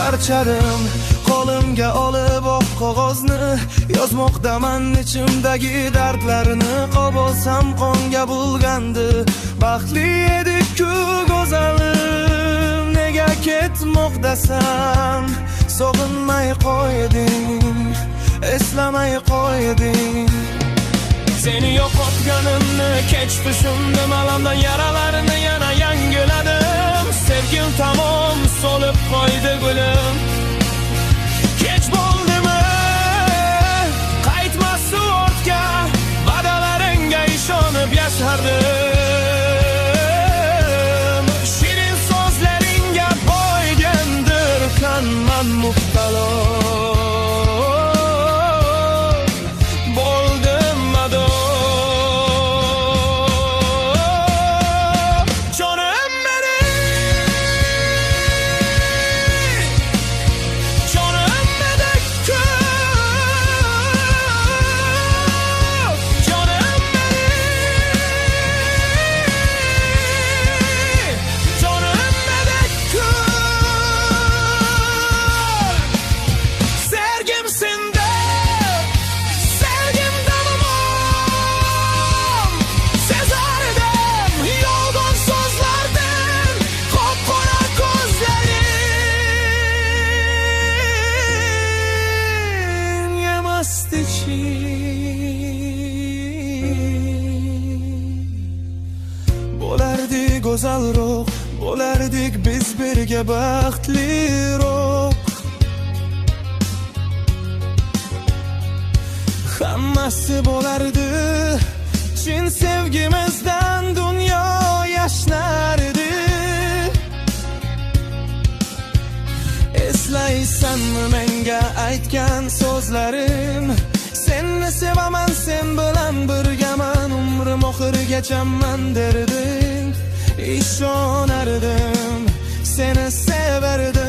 charcharim, qo'limga olib oq qog'ozni yozmoqdaman ichimdagi dardlarni. Qo'bolsam qonga bulgandi, baxtli edik-ku go'zalim, nega ketmoqdasan? Sog'inmay qo'yding, eslamay qo'yding. Seni yo'qotganimni kech tushundim, alamdan yaralarini yana yangiladim. Sevgim tamom so'lib qo'ydi gulim. Kech bo'ldimi? Qaytmas ortga, va'dalaringga ishonib yashardim. Shirin so'zlaringga bo'ygandir kanman muhtalo. Bo'lardik go'zalroq, bo'lardik biz birga baxtliroq. Hammasi bo'lardi, chin sevgimizdan dunyo yashnardi. Eslaysanmi menga aytgan so'zlarim? Seni sevaman, sen bilan birgaman, umrim oxirigachaman derding. İshonardim, seni severdim.